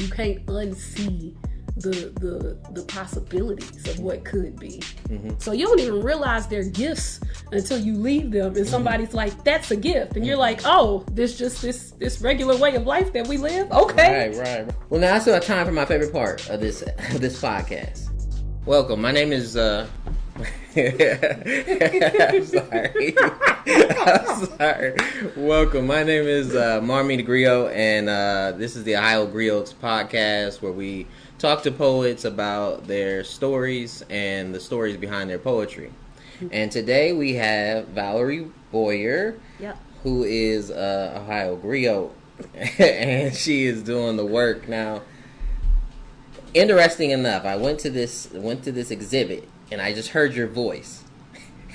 you can't unsee the possibilities of what could be. So you don't even realize they're gifts until you leave them and somebody's like, that's a gift, and you're like, oh, this regular way of life that we live. Okay, right. Well, now I still have time for my favorite part of this podcast. Welcome. My name is I'm sorry. I'm sorry. Welcome. My name is Marmi the Griot, and this is the Ohio Griots podcast, where we talk to poets about their stories and the stories behind their poetry. And today we have Valerie Boyer, who is Ohio Griot, and she is doing the work now. Interesting enough, I went to this exhibit, and I just heard your voice,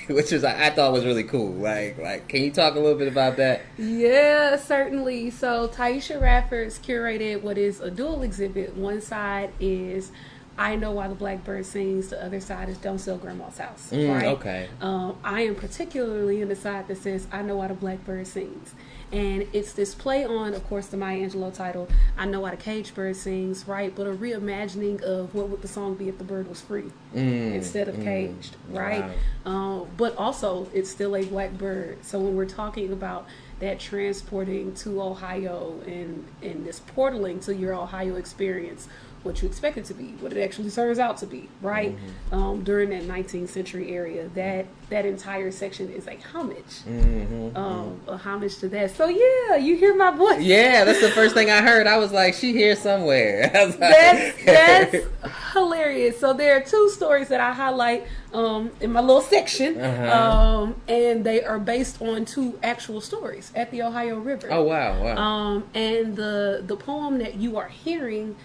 which was I thought was really cool. Like, can you talk a little bit about that? Yeah, certainly. So Taisha Radford's curated what is a dual exhibit. One side is I Know Why the Blackbird Sings. The other side is Don't Sell Grandma's House. Right? Okay. I am particularly in the side that says I Know Why the Blackbird Sings. And it's this play on, of course, the Maya Angelou title, I Know Why the Caged Bird Sings, right? But a reimagining of what would the song be if the bird was free instead of caged, right? Wow. But also, it's still a black bird. So when we're talking about that transporting to Ohio and this portaling to your Ohio experience, what you expect it to be, what it actually turns out to be, right? During that 19th century area, that entire section is a homage, a homage to that. So yeah, you hear my voice. Yeah, that's the first thing I heard. I was like, she here somewhere. That's hilarious. So there are two stories that I highlight in my little section, and they are based on two actual stories at the Ohio River. Oh wow! And the poem that you are hearing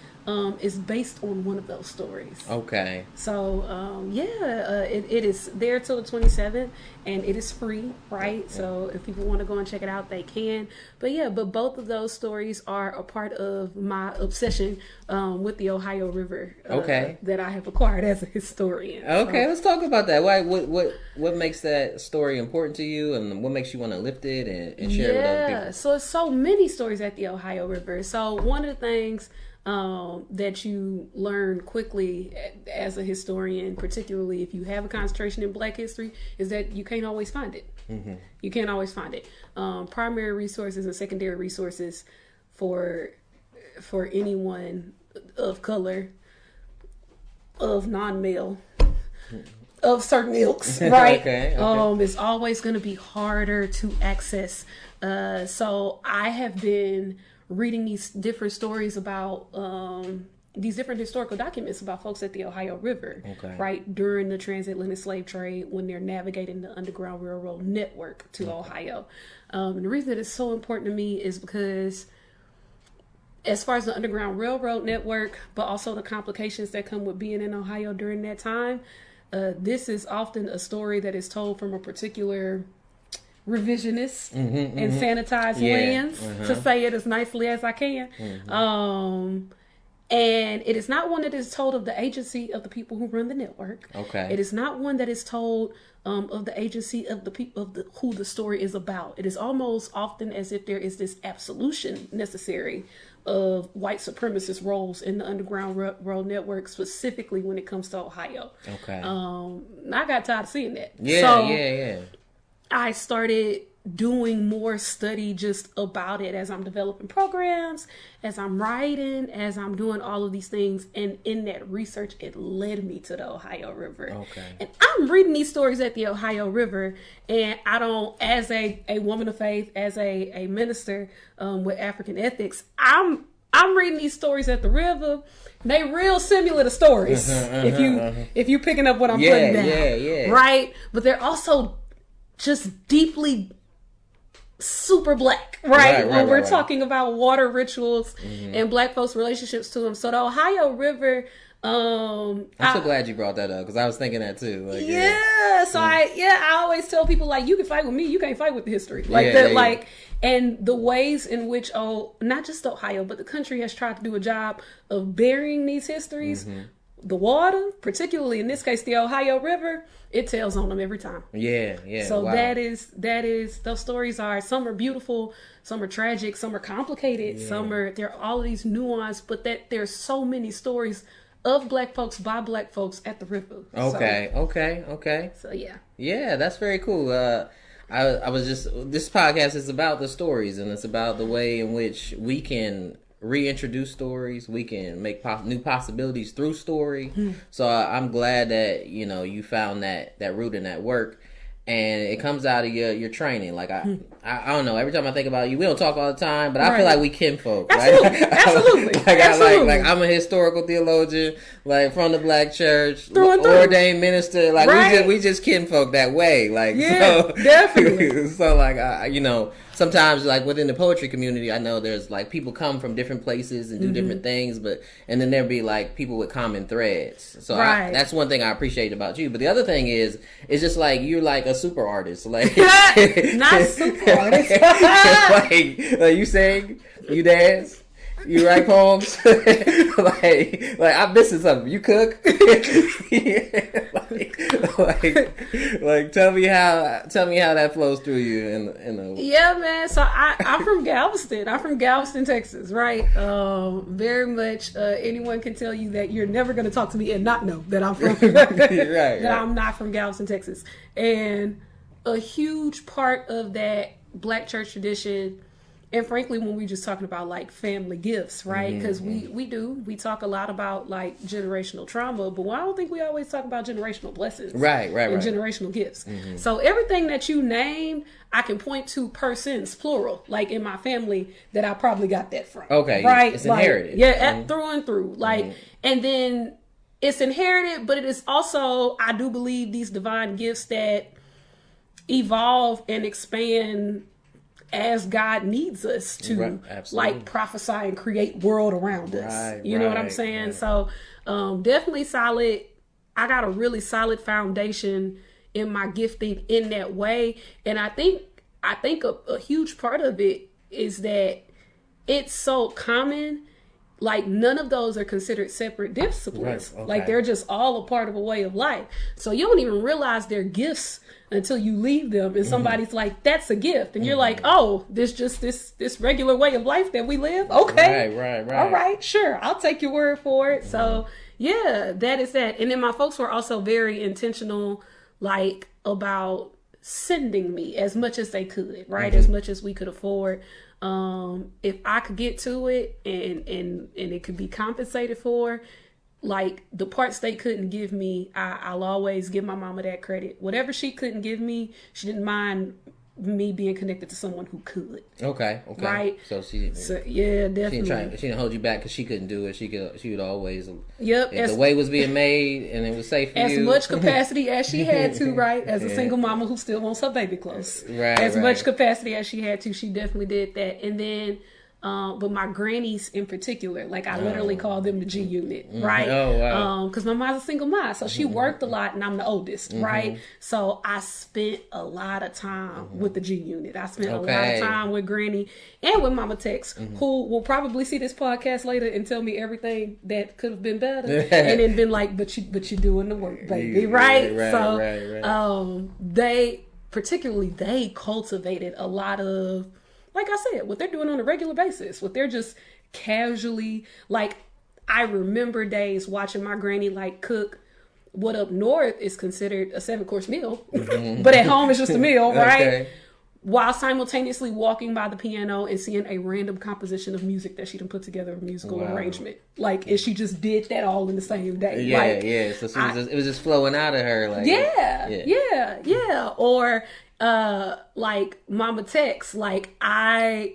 is based on one of those stories. Okay. So, it is there till the 27th, and it is free, right? So if people want to go and check it out, they can. But both of those stories are a part of my obsession with the Ohio River that I have acquired as a historian. Okay, so, let's talk about that. Why? What makes that story important to you, and what makes you want to lift it and share it with other people? So there's so many stories at the Ohio River. So one of the things that you learn quickly as a historian, particularly if you have a concentration in Black history, is that you can't always find it. You can't always find it. Primary resources and secondary resources for anyone of color, of non-male, of certain ilks, right? Okay. It's always going to be harder to access. So I have been reading these different stories about these different historical documents about folks at the Ohio River, right, during the transatlantic slave trade, when they're navigating the Underground Railroad network to Ohio. And the reason that it's so important to me is because as far as the Underground Railroad network, but also the complications that come with being in Ohio during that time, this is often a story that is told from a particular revisionist and sanitized lens, to say it as nicely as I can. And it is not one that is told of the agency of the people who run the network. It is not one that is told of the agency of the people of who the story is about. It is almost often as if there is this absolution necessary of white supremacist roles in the Underground Railroad network, specifically when it comes to Ohio. I got tired of seeing that. I started doing more study just about it as I'm developing programs, as I'm writing, as I'm doing all of these things. And in that research, it led me to the Ohio River. And I'm reading these stories at the Ohio River, and I don't, as a woman of faith, as a minister with African ethics, I'm reading these stories at the river. They real similar to stories, if you picking up what I'm putting down, right? But they're also just deeply super Black, right? When we're talking about water rituals and Black folks' relationships to them. So the Ohio River, I'm so glad you brought that up, because I was thinking that too. I always tell people, like, you can fight with me, you can't fight with the history, and the ways in which not just Ohio but the country has tried to do a job of burying these histories the water, particularly in this case the Ohio River, it tells on them every time. Yeah. So wow. that is those stories are, some are beautiful, some are tragic, some are complicated, there are all of these nuance, but that there's so many stories of Black folks by Black folks at the river. Okay. So yeah. Yeah, that's very cool. I was just, this podcast is about the stories, and it's about the way in which we can reintroduce stories. We can make new possibilities through story. So I'm glad that, you know, you found that root in that work. And it comes out of your training. Like I don't know. Every time I think about you, we don't talk all the time, but I feel like we kinfolk. Absolutely, right? absolutely. Like I'm a historical theologian, like from the Black church, Through and through. ordained minister. Like we just kinfolk that way. Like definitely. So like you know, sometimes like within the poetry community, I know there's like people come from different places and do different things, and then there'll be like people with common threads. So that's one thing I appreciate about you. But the other thing is, it's just like you're like a super artist, like not super artist. like you sing, you dance, you write poems. like I'm missing something. You cook. like tell me how that flows through you in Yeah, man. So I'm from Galveston. I'm from Galveston, Texas, right? Very much anyone can tell you that you're never going to talk to me and not know that I'm from that I'm not from Galveston, Texas. And a huge part of that Black church tradition, and frankly, when we're just talking about like family gifts, right? Because we talk a lot about like generational trauma, but I don't think we always talk about generational blessings, right, and generational gifts. So everything that you named, I can point to persons, plural, like in my family that I probably got that from. Okay, right? It's inherited, through and through, like, and then it's inherited, but it is also, I do believe, these divine gifts that evolve and expand as God needs us to, like, prophesy and create world around us. You know what I'm saying? So definitely solid. I got a really solid foundation in my gifting in that way. And I think a huge part of it is that it's so common. Like, none of those are considered separate disciplines. Like, they're just all a part of a way of life. So you don't even realize they're gifts until you leave them and somebody's like, that's a gift. And you're like, oh, this regular way of life that we live? Okay. Right. All right, sure. I'll take your word for it. So yeah, that is that. And then my folks were also very intentional, like, about sending me as much as they could, right? As much as we could afford. If I could get to it and it could be compensated for, like, the parts they couldn't give me, I'll always give my mama that credit. Whatever she couldn't give me, she didn't mind me being connected to someone who could. Okay. Right. So yeah, definitely. She didn't hold you back because she couldn't do it. She would always. Yep. If the way was being made and it was safe for you. As much capacity as she had to, right? As a single mama who still wants her baby clothes. Right. As much capacity as she had to, she definitely did that. And then, but my grannies in particular, like, I literally call them the G unit, right? Oh, wow. Because my mom's a single mom, so she worked a lot, and I'm the oldest, right? So I spent a lot of time with the G unit. I spent a lot of time with Granny and with Mama Tex, who will probably see this podcast later and tell me everything that could have been better, and then been like, "But you're doing the work, baby, right?" So they cultivated a lot of, like I said, what they're doing on a regular basis, what they're just casually, like, I remember days watching my granny, like, cook what up north is considered a 7-course meal, but at home it's just a meal, right? While simultaneously walking by the piano and seeing a random composition of music that she done put together, a musical arrangement. Like, and she just did that all in the same day. So it was just flowing out of her. Like, Or like Mama Tex, like, I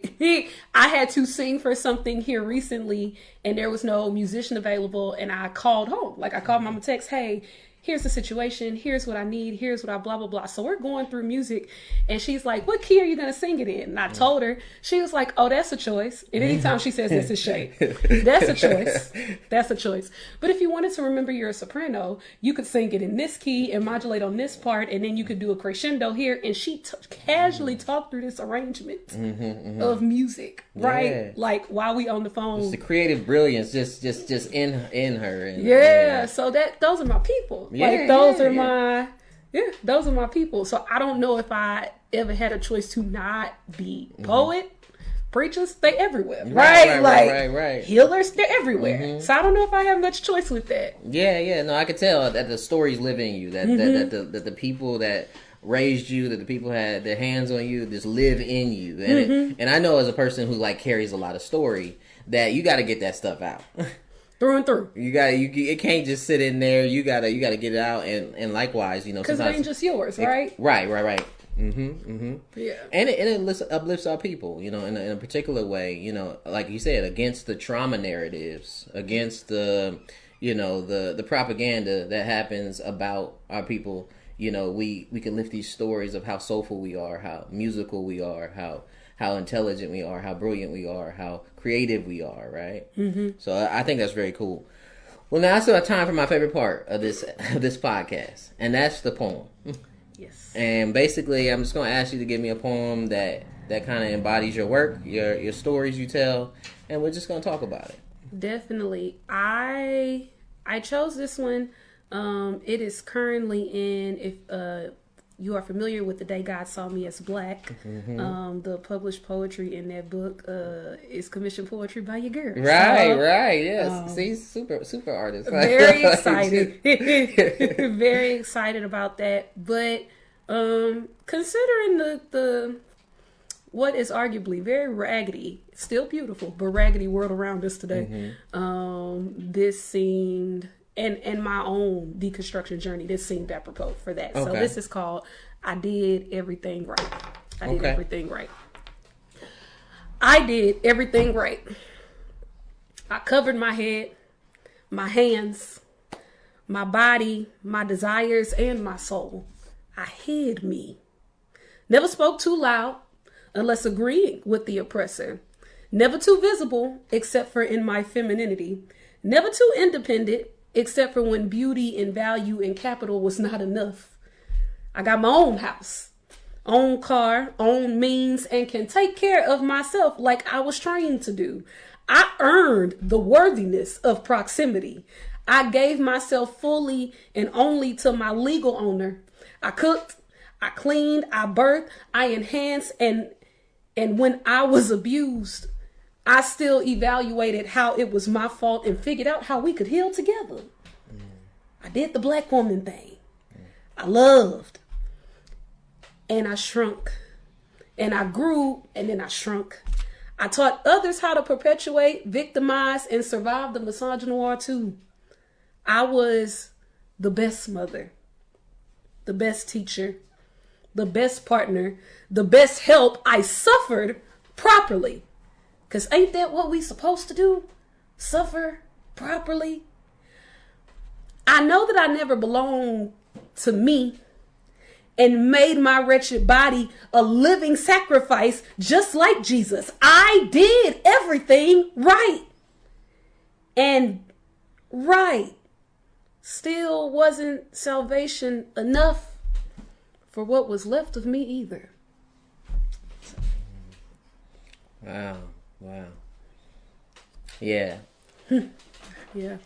had to sing for something here recently and there was no musician available, and I called home. Like, I called Mama Tex, hey, here's the situation, here's what I need, here's what I blah, blah, blah. So we're going through music, and she's like, what key are you going to sing it in? And I told her. She was like, oh, that's a choice. And anytime she says that's a shade, that's a choice. That's a choice. But if you wanted to remember you're a soprano, you could sing it in this key and modulate on this part, and then you could do a crescendo here. And she casually talked through this arrangement of music, right? Yeah. Like while we on the phone. It's the creative brilliance just in her. And, yeah. So those are my people. Like those are my people. So I don't know if I ever had a choice to not be poet, preachers, they everywhere. Right. Healers, they're everywhere. So I don't know if I have much choice with that. Yeah. No, I could tell that the stories live in you. That the people that raised you, that the people had their hands on you, just live in you. And and I know as a person who like carries a lot of story, that you got to get that stuff out. Through and through. It can't just sit in there. You gotta get it out, and likewise, because it ain't just yours, right? Right. Yeah. And it uplifts our people, in a particular way, like you said, against the trauma narratives, against the propaganda that happens about our people. We can lift these stories of how soulful we are, how musical we are, how intelligent we are, how brilliant we are, how creative we are, right? So I think that's very cool. Well, now I still have time for my favorite part of this podcast, and that's the poem. Yes. And basically, I'm just going to ask you to give me a poem that kind of embodies your work, your stories you tell, and we're just going to talk about it. Definitely. I chose this one. It is currently in, if you are familiar with The Day God Saw Me as Black, the published poetry in that book is commissioned poetry by your girl. Right, yes. See, super artist. Very excited. Very excited about that. But considering the what is arguably very raggedy, still beautiful, but raggedy world around us today, this seemed... And my own deconstruction journey, this seemed apropos for that. Okay. So this is called I Did Everything Right. I did everything right. I did everything right. I covered my head, my hands, my body, my desires, and my soul. I hid me. Never spoke too loud unless agreeing with the oppressor. Never too visible except for in my femininity. Never too independent except for when beauty and value and capital was not enough. I got my own house, own car, own means, and can take care of myself like I was trained to do. I earned the worthiness of proximity. I gave myself fully and only to my legal owner. I cooked, I cleaned, I birthed, I enhanced, and when I was abused, I still evaluated how it was my fault and figured out how we could heal together. I did the black woman thing. I loved. And I shrunk. And I grew, and then I shrunk. I taught others how to perpetuate, victimize, and survive the misogynoir too. I was the best mother, the best teacher, the best partner, the best help. I suffered properly. Because ain't that what we supposed to do? Suffer properly? I know that I never belonged to me and made my wretched body a living sacrifice just like Jesus. I did everything right. And right still wasn't salvation enough for what was left of me either. Wow. Yeah. Yeah.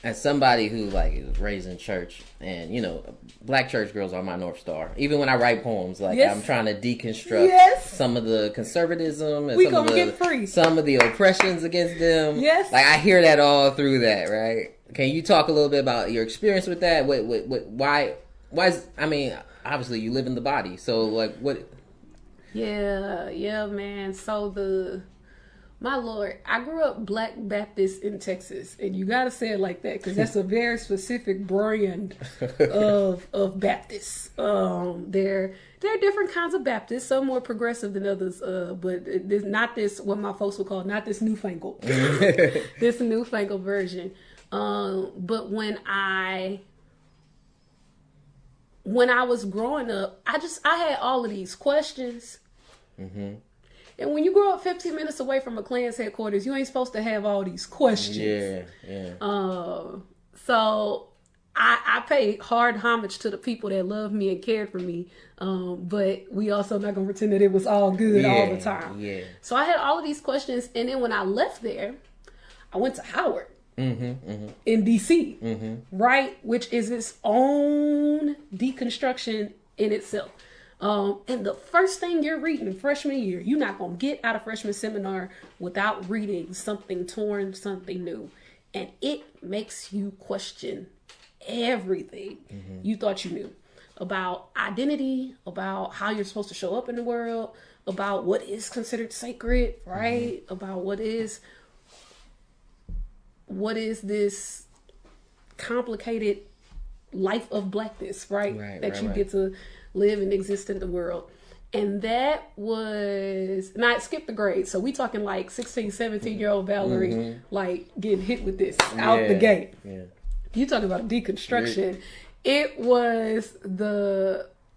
As somebody who was raised in church, and black church girls are my North Star. Even when I write poems, I'm trying to deconstruct some of the conservatism and some of the oppressions against them. Yes. I hear that all through that, right? Can you talk a little bit about your experience with that? Why is, obviously you live in the body, so what? Yeah, man. So my Lord, I grew up Black Baptist in Texas, and you gotta say it like that because that's a very specific brand of Baptists. There are different kinds of Baptists, some more progressive than others, but not this what my folks would call not this newfangled, this newfangled version. But when I was growing up, I had all of these questions. Mm-hmm. And when you grow up 15 minutes away from a Klan's headquarters, you ain't supposed to have all these questions. Yeah. So I pay hard homage to the people that loved me and cared for me. But we also not gonna pretend that it was all good all the time. Yeah. So I had all of these questions, and then when I left there, I went to Howard. In DC, right? Which is its own deconstruction in itself. And the first thing you're reading in freshman year, you're not going to get out of freshman seminar without reading something torn, something new. And it makes you question everything you thought you knew about identity, about how you're supposed to show up in the world, about what is considered sacred, right? About what is this complicated life of blackness, right? That you get to live and exist in the world. And that was, and I skipped the grade. So we talking like 16, 17-year-old Valerie, like getting hit with this out the gate. Yeah. You talking about a deconstruction. It was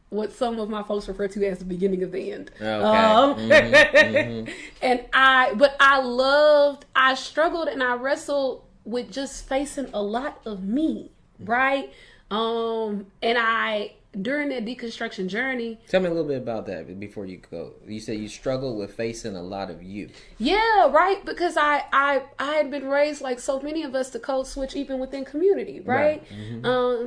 what some of my folks refer to as the beginning of the end. Okay. And I struggled and I wrestled with just facing a lot of me, right? And during that deconstruction journey. Tell me a little bit about that before you go. You said you struggled with facing a lot of you. Yeah, right. Because I had been raised like so many of us to code switch even within community, right?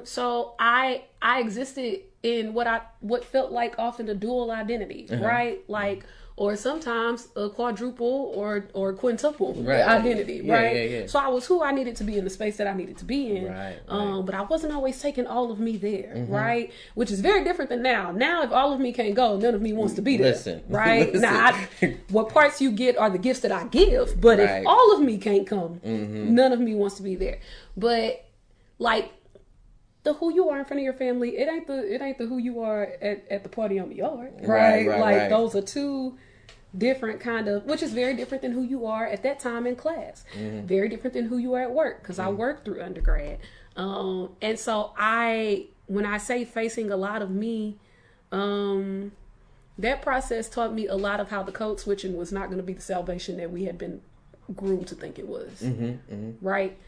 So I existed in what felt like often a dual identity, right? Like, or sometimes a quadruple or quintuple identity, right? Yeah. So I was who I needed to be in the space that I needed to be in, but I wasn't always taking all of me there, right? Which is very different than now. Now, if all of me can't go, none of me wants to be there, right? Now, what parts you get are the gifts that I give, but if all of me can't come, none of me wants to be there. But like, the who you are in front of your family, it ain't the who you are at the party on the yard, right? Those are two different kind of, which is very different than who you are at that time in class. Very different than who you are at work, because I worked through undergrad. And so when I say facing a lot of me, that process taught me a lot of how the code switching was not going to be the salvation that we had been groomed to think it was, right?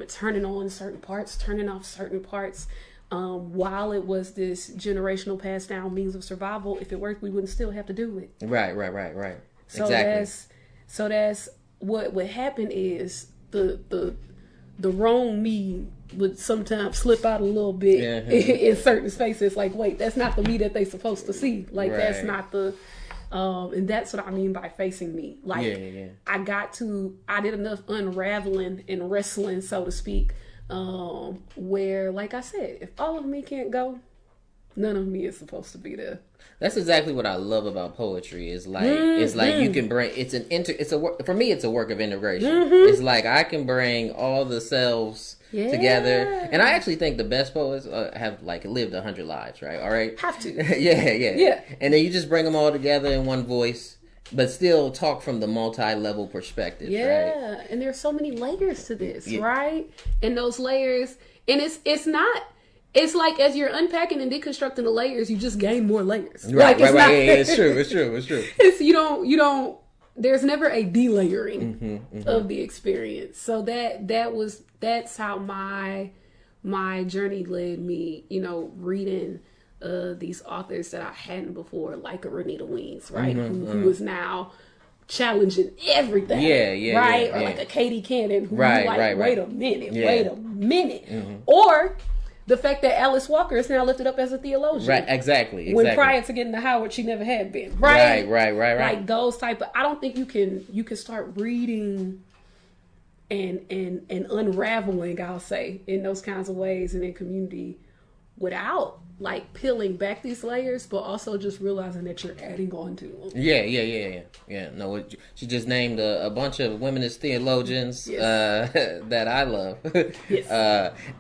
Turning on certain parts, turning off certain parts. While it was this generational passed down means of survival, if it worked, we wouldn't still have to do it. Right. So exactly. That's what would happen is the wrong me would sometimes slip out a little bit in certain spaces. Like, wait, that's not the me that they supposed to see. Like, that's not the. And that's what I mean by facing me. Like, I did enough unraveling and wrestling, so to speak, where, like I said, if all of me can't go, none of me is supposed to be there. That's exactly what I love about poetry. It's like you can bring for me it's a work of integration. It's like I can bring all the selves together, and I actually think the best poets have like lived 100 lives, right? All right, have to. yeah. And then you just bring them all together in one voice, but still talk from the multi-level perspective. Right? And there's so many layers to this, right? And those layers, and it's not. It's like as you're unpacking and deconstructing the layers, you just gain more layers. Right. It's true. It's you don't. There's never a delayering of the experience. So that's how my journey led me. Reading these authors that I hadn't before, like a Renita Weens, right, who is now challenging everything, or like a Katie Cannon, who wait a minute, or the fact that Alice Walker is now lifted up as a theologian. Right, exactly. When prior to getting to Howard, she never had been. Right. Like those type of, I don't think you can start reading and unraveling, I'll say, in those kinds of ways and in community without like peeling back these layers, but also just realizing that you're adding on to them. Yeah. No, she just named a bunch of womenist theologians that I love,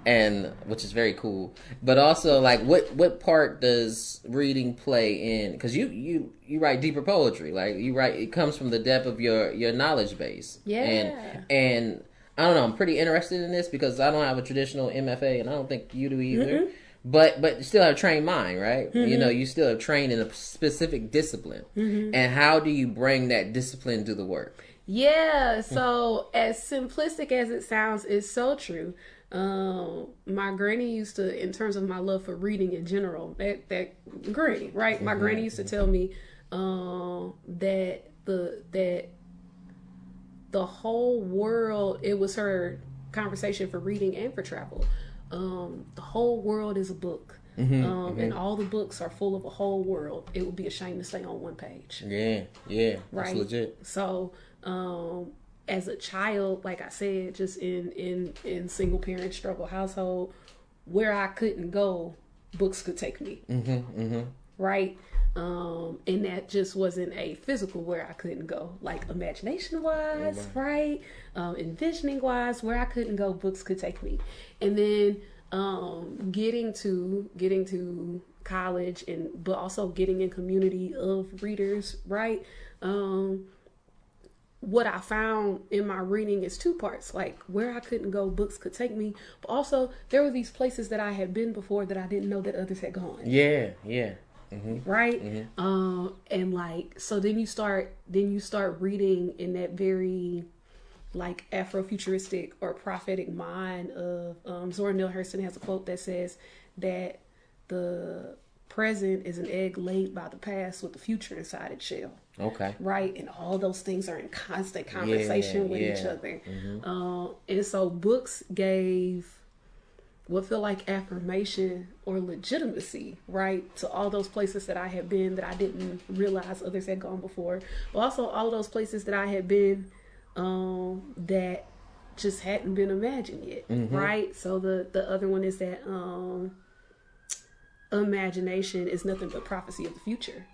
and which is very cool. But also, like, what part does reading play in? Because you write deeper poetry, like you write, it comes from the depth of your knowledge base. And I don't know. I'm pretty interested in this because I don't have a traditional MFA, and I don't think you do either. But you still have a trained mind, right? You still have trained in a specific discipline. And how do you bring that discipline to the work? Yeah, so as simplistic as it sounds, it's so true. My granny used to, in terms of my love for reading in general, that granny, right? My granny used to tell me that the whole world, it was her conversation for reading and for travel. The whole world is a book. And all the books are full of a whole world. It would be a shame to stay on one page. Yeah, right. That's legit. So, as a child, like I said, just in single parent struggle household, where I couldn't go, books could take me. Right. And that just wasn't a physical where I couldn't go, like imagination wise, right? Envisioning wise, where I couldn't go, books could take me. And then getting to college, but also getting in community of readers, right? What I found in my reading is two parts, like where I couldn't go, books could take me, but also there were these places that I had been before that I didn't know that others had gone. Yeah. Right. And like, so then you start reading in that very like Afrofuturistic or prophetic mind of Zora Neale Hurston has a quote that says that the present is an egg laid by the past with the future inside its shell. Okay. Right. And all those things are in constant conversation with each other. And so books gave what felt like affirmation or legitimacy, right, to all those places that I had been that I didn't realize others had gone before, but also all of those places that I had been that just hadn't been imagined yet, right? So the other one is that imagination is nothing but prophecy of the future,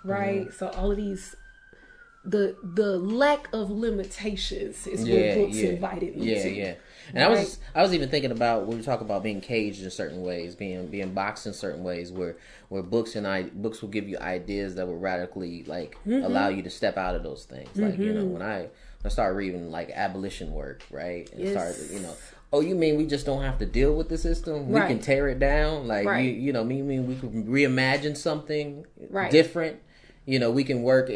right? So all of these, the lack of limitations is what books invited me to. Yeah. And right? I was even thinking about when we talk about being caged in certain ways, being boxed in certain ways, where books will give you ideas that will radically like allow you to step out of those things. Like when I started reading like abolition work, right, and started oh, you mean we just don't have to deal with the system? We can tear it down, like you mean we can reimagine something different. We can work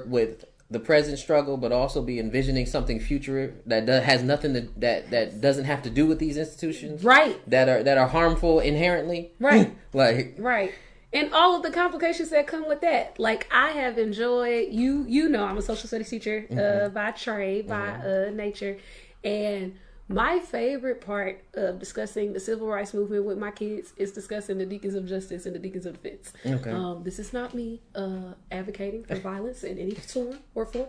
with the present struggle, but also be envisioning something future that has nothing that doesn't have to do with these institutions, right? That are harmful inherently, right? Right. And all of the complications that come with that. Like I have enjoyed I'm a social studies teacher by trade, by nature, and my favorite part of discussing the civil rights movement with my kids is discussing the deacons of justice and the deacons of defense. Okay. This is not me advocating for violence in any form or form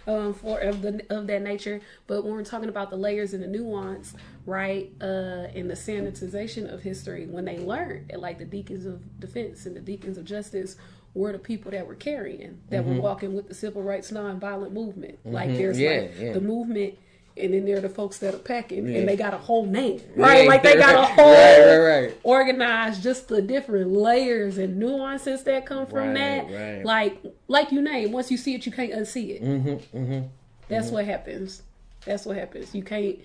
of that nature, but when we're talking about the layers and the nuance, right, and the sanitization of history, when they learned that like the deacons of defense and the deacons of justice were the people that were carrying, that were walking with the civil rights nonviolent movement. Like there's the movement. And then there are the folks that are packing, and they got a whole name, right? Like they got a whole organized, just the different layers and nuances that come from that. Right. Like you name, once you see it, you can't unsee it. That's what happens. That's what happens. You can't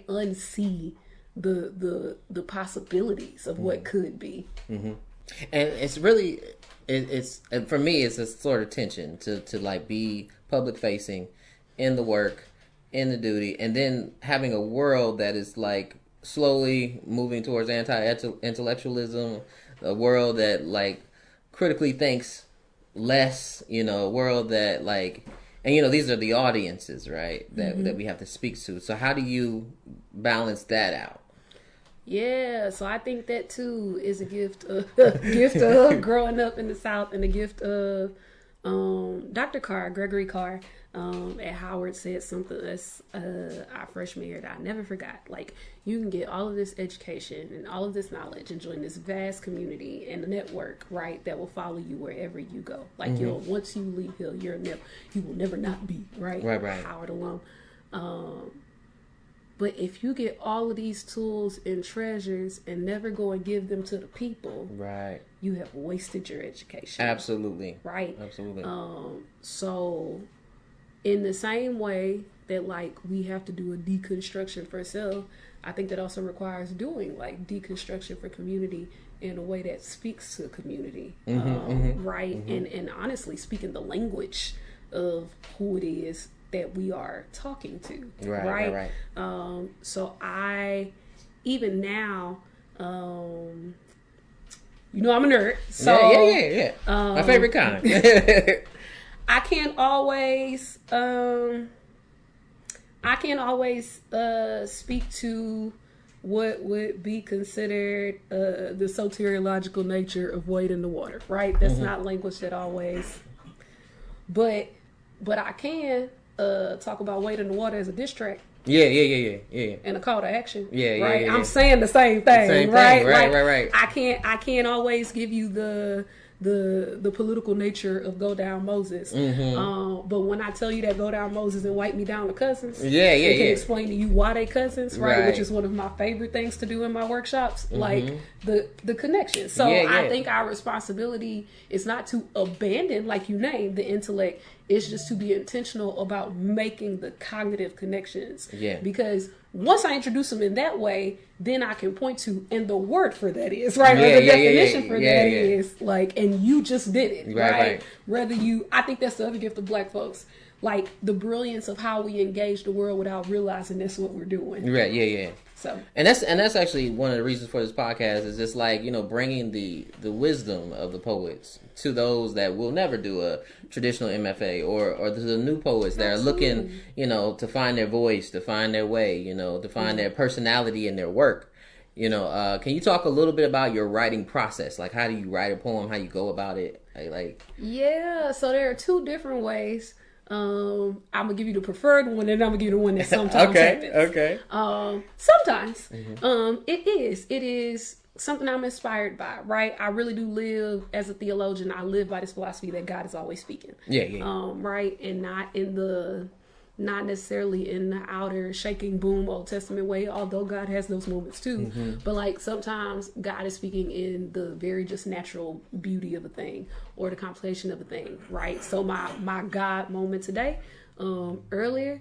unsee the possibilities of what could be. And it's really, it's for me, it's a sort of tension to like be public facing in the work, in the duty, and then having a world that is like slowly moving towards anti-intellectualism, a world that like critically thinks less, a world that like, and these are the audiences, right, that we have to speak to. So how do you balance that out? Yeah, so I think that too is a gift of growing up in the South, and a gift of Dr. Gregory Carr at Howard said something that's our freshman year that I never forgot. Like, you can get all of this education and all of this knowledge and join this vast community and a network, right, that will follow you wherever you go. Like, once you leave Hill, you will never not be, right? Right. Howard alum. But if you get all of these tools and treasures and never go and give them to the people, right, you have wasted your education. Absolutely. Right? Absolutely. So in the same way that like we have to do a deconstruction for self, I think that also requires doing like deconstruction for community in a way that speaks to community, right? And honestly speaking the language of who it is that we are talking to, right? So I, even now, I'm a nerd. So my favorite kind. I can't always speak to what would be considered the soteriological nature of weight in the water, right? That's not language that always, but I can talk about weight in the water as a diss track. Yeah. And a call to action. Right. I'm saying the same thing, right? Right. I can't always give you the political nature of Go Down Moses. But when I tell you that Go Down Moses and Wipe Me Down to cousins, I can explain to you why they cousins, right? Which is one of my favorite things to do in my workshops, like the connection. So I think our responsibility is not to abandon, like you named, the intellect. It's just to be intentional about making the cognitive connections. Because once I introduce them in that way, then I can point to, and the word for that is, right? Or the definition for that is, like, and you just did it, right? Whether I think that's the other gift of Black folks. Like, the brilliance of how we engage the world without realizing that's what we're doing. So, and that's actually one of the reasons for this podcast is just like, bringing the wisdom of the poets to those that will never do a traditional MFA or the new poets that are looking, to find their voice, to find their way, to find their personality in their work. Can you talk a little bit about your writing process? Like, how do you write a poem? How you go about it? So there are two different ways. I'm gonna give you the preferred one, and I'm gonna give you the one that sometimes happens. Sometimes, it is something I'm inspired by, right? I really do live as a theologian. I live by this philosophy that God is always speaking. Right, and not necessarily in the outer shaking boom Old Testament way, although God has those moments too. But like sometimes God is speaking in the very just natural beauty of a thing or the contemplation of a thing, right? So my God moment today, earlier,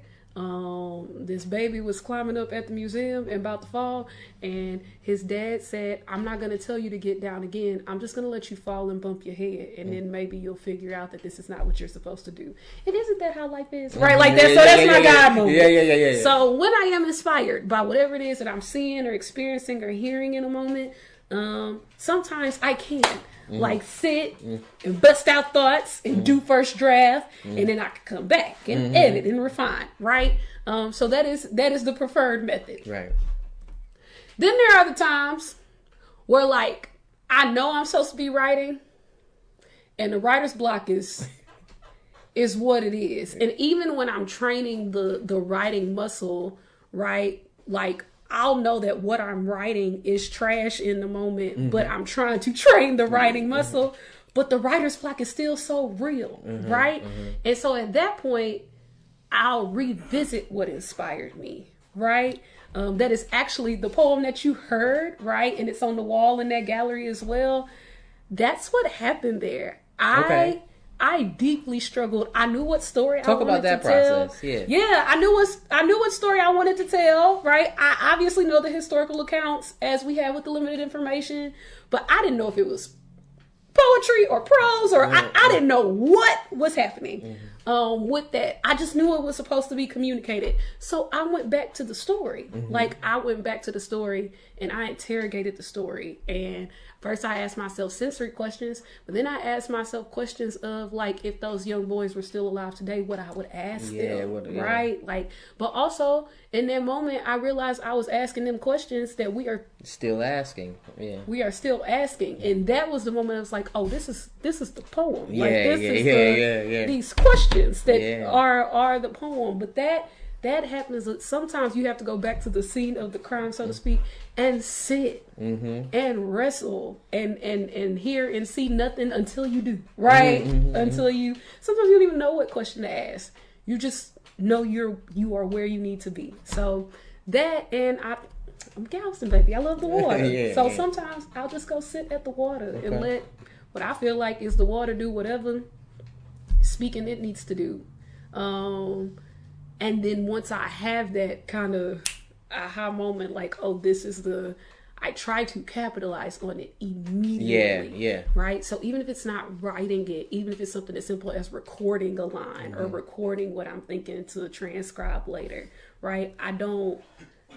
this baby was climbing up at the museum and about to fall, and his dad said, "I'm not going to tell you to get down again. I'm just going to let you fall and bump your head, and then maybe you'll figure out that this is not what you're supposed to do." And isn't that how life is? Right? Like that. So that's my God moment. So when I am inspired by whatever it is that I'm seeing or experiencing or hearing in a moment, sometimes I can like sit and bust out thoughts and do first draft, and then I can come back and edit and refine, right? So that is the preferred method. Right. Then there are other times where like I know I'm supposed to be writing, and the writer's block is what it is. And even when I'm training the writing muscle, right? Like I'll know that what I'm writing is trash in the moment, but I'm trying to train the writing muscle. But the writer's block is still so real, right? And so at that point, I'll revisit what inspired me, right? That is actually the poem that you heard, right? And it's on the wall in that gallery as well. That's what happened there. I deeply struggled. I knew what story I wanted to tell. Process. Yeah, I knew what story I wanted to tell, right? I obviously know the historical accounts as we have with the limited information, but I didn't know if it was poetry or prose or I didn't know what was happening with that. I just knew it was supposed to be communicated. So I went back to the story. Like I went back to the story and I interrogated the story. And first I asked myself sensory questions, but then I asked myself questions of like, if those young boys were still alive today, what I would ask them, right? Like, but also in that moment, I realized I was asking them questions that we are still asking. We are still asking. And that was the moment I was like, oh, this is the poem. These questions that are the poem. But that happens. Sometimes you have to go back to the scene of the crime, so to speak, and sit and wrestle and hear and see nothing until you do, right? Until you, sometimes you don't even know what question to ask. You just know you are where you need to be. So that, and I'm Galveston, baby. I love the water. So sometimes I'll just go sit at the water and let what I feel like is the water do whatever speaking it needs to do. And then once I have that kind of aha moment, like, oh, this is I try to capitalize on it immediately. Yeah. Right? So even if it's not writing it, even if it's something as simple as recording a line or recording what I'm thinking to transcribe later, right?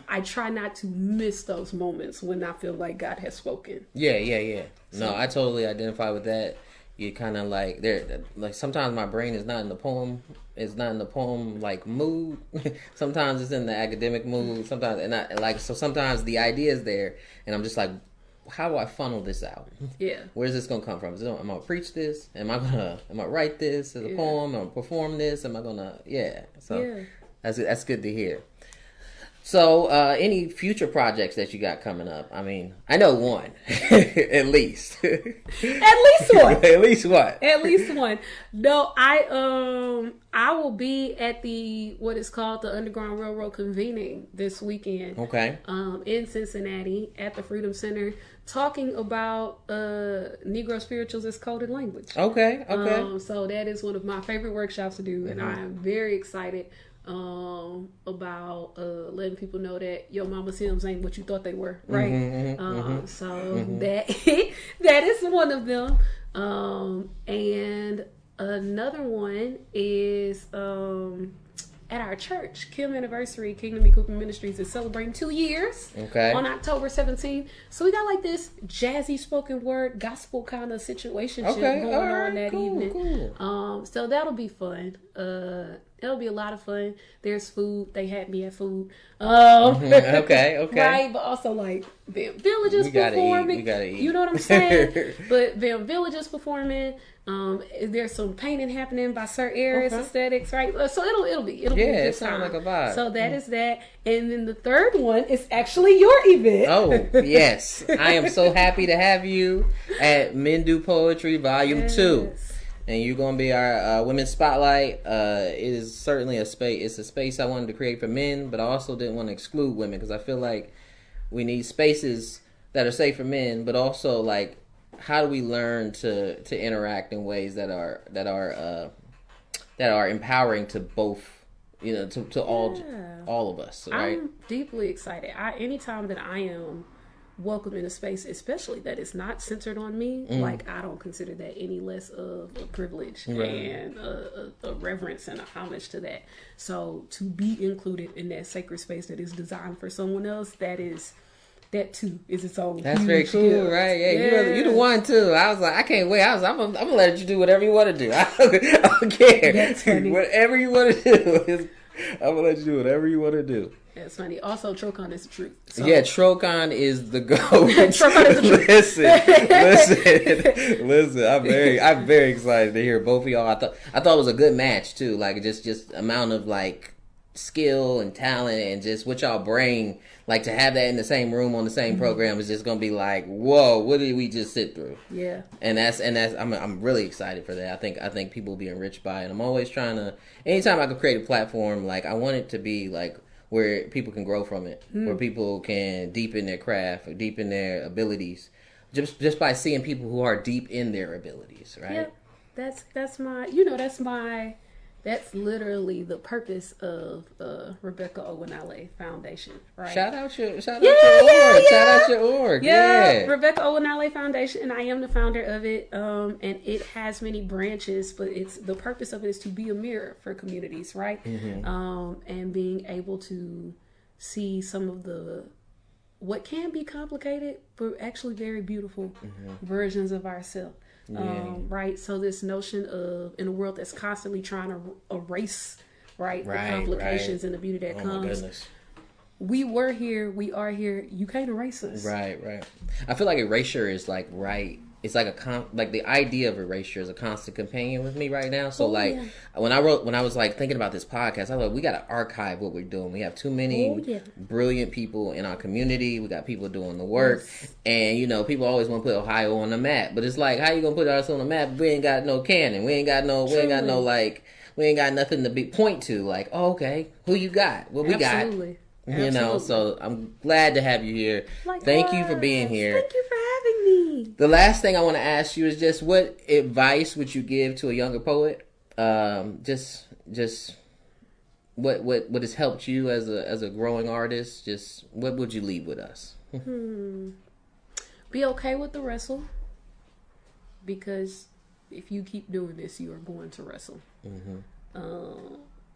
I try not to miss those moments when I feel like God has spoken. Yeah. No, I totally identify with that. You kind of like sometimes my brain is not in the poem. It's not in the poem like mood. Sometimes it's in the academic mood. Sometimes the idea is there, and I'm just like, how do I funnel this out? Yeah. Where's this gonna come from? Am I gonna preach this? Am I write this as a poem? Am I perform this? Am I gonna? Yeah. So that's good to hear. So, any future projects that you got coming up? I mean, I know one, at least. At least one. At least one. At least one. No, I will be at what is called the Underground Railroad convening this weekend. Okay. In Cincinnati at the Freedom Center, talking about Negro spirituals as coded language. Okay. So that is one of my favorite workshops to do, and I am very excited about letting people know that your mama's hymns ain't what you thought they were, right? That is one of them. And another one is at our church, Kim Anniversary, Kingdom Equipping Ministries is celebrating 2 years on October 17th. So we got like this jazzy spoken word gospel kind of situation going on that evening. Cool. So that'll be fun. It'll be a lot of fun. There's food. They had me at food. Okay. Right, but also like Vam Villages performing. We gotta eat. You know what I'm saying? But Vam Villages performing. There's some painting happening by Sir Aries Aesthetics, right? So it'll be a good time. It sounds like a vibe. So that is that. And then the third one is actually your event. Oh, yes. I am so happy to have you at Men Do Poetry Volume 2. And you're going to be our Women's Spotlight. It is certainly a space. It's a space I wanted to create for men, but I also didn't want to exclude women because I feel like we need spaces that are safe for men, but also like how do we learn to interact in ways that are empowering to both, to all of us, right? I'm deeply excited. Anytime that I am welcome in a space, especially that is not centered on me, like I don't consider that any less of a privilege and a reverence and a homage to that. So to be included in that sacred space that is designed for someone else, that too is its own. That's very cool, gift. Right? Yeah, you're the one too. I was like, I can't wait. I'm gonna let you do whatever you want to do. I don't care. That's funny. Whatever you want to do, I'm gonna let you do whatever you want to do. That's funny. Also, Trocon is the truth. So. Yeah, Trocon is the goat. Trocon is the truth. Listen. I'm very excited to hear both of y'all. I thought it was a good match too. Like just amount of like skill and talent and just what y'all bring. Like to have that in the same room on the same program is just gonna be like, whoa, what did we just sit through? Yeah. And that's I'm really excited for that. I think people will be enriched by it. I'm always trying to. Anytime I can create a platform, like I want it to be like where people can grow from it, where people can deepen their craft or deepen their abilities, just by seeing people who are deep in their abilities, right? Yeah, that's literally the purpose of Rebecca Owenale Foundation, right? Shout out your org. Shout out your org. Yeah. Rebecca Owenale Foundation, and I am the founder of it. And it has many branches, but the purpose of it is to be a mirror for communities, right? And being able to see some of what can be complicated, but actually very beautiful versions of ourselves. Right, so this notion of in a world that's constantly trying to erase the complications and the beauty that comes. My goodness. We were here, we are here. You can't erase us. Right. I feel like erasure is like it's like the idea of erasure is a constant companion with me right now. So when I was like thinking about this podcast, I thought we got to archive what we're doing. We have too many brilliant people in our community. We got people doing the work, and people always want to put Ohio on the map. But it's like, how you gonna put us on the map? We ain't got no canon. We ain't got nothing to point to. Like, oh, okay, who you got? What we got? Absolutely. So I'm glad to have you here. Thank you for being here. Thank you for having me. The last thing I want to ask you is just what advice would you give to a younger poet? Just what has helped you as a growing artist? Just what would you leave with us? Be okay with the wrestle, because if you keep doing this, you are going to wrestle.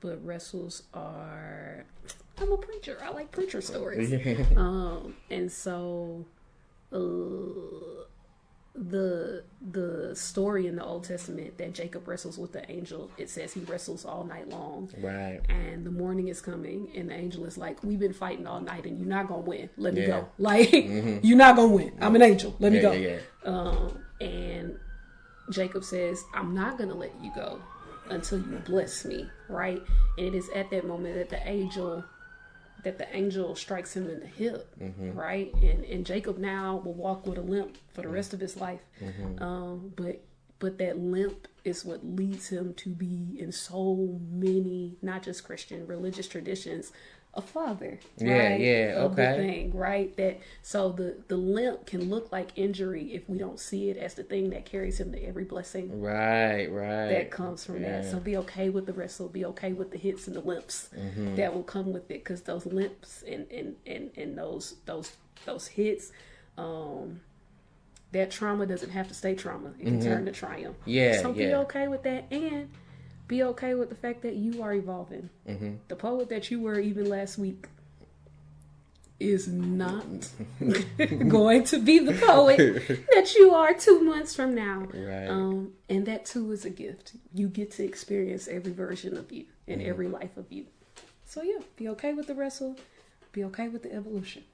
But wrestles are... I'm a preacher. I like preacher stories. And so the story in the Old Testament that Jacob wrestles with the angel, it says he wrestles all night long. Right. And the morning is coming, and the angel is like, we've been fighting all night, and you're not going to win. Let me go. Like, you're not going to win. I'm an angel. Let me go. And Jacob says, I'm not going to let you go until you bless me, right? And it is at that moment that the angel strikes him in the hip, right? And Jacob now will walk with a limp for the rest of his life. But that limp is what leads him to be in so many, not just Christian, religious traditions, a father, right? Of the thing, right? That so the limp can look like injury if we don't see it as the thing that carries him to every blessing, right? That comes from that. So be okay with the wrestle, be okay with the hits and the limps that will come with it, because those limps and those hits, that trauma doesn't have to stay trauma. It can turn to triumph. So be okay with that, and be okay with the fact that you are evolving. The poet that you were even last week is not going to be the poet that you are 2 months from now. Right. And that too is a gift. You get to experience every version of you and every life of you. So yeah, be okay with the wrestle. Be okay with the evolution.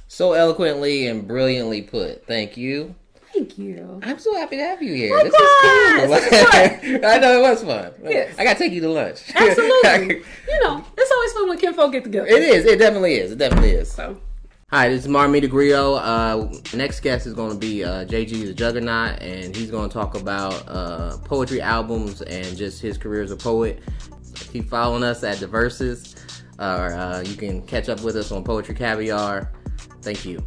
So eloquently and brilliantly put. Thank you. Thank you. I'm so happy to have you here. Likewise. This is cool. I know it was fun. Yes. I gotta take you to lunch. Absolutely. It's always fun when kinfolk get together. It is. It definitely is. So. Hi, this is Marmi the Griot. Next guest is going to be JG the Juggernaut, and he's going to talk about poetry albums and just his career as a poet. Keep following us at The Verses, or you can catch up with us on Poetry Caviar. Thank you.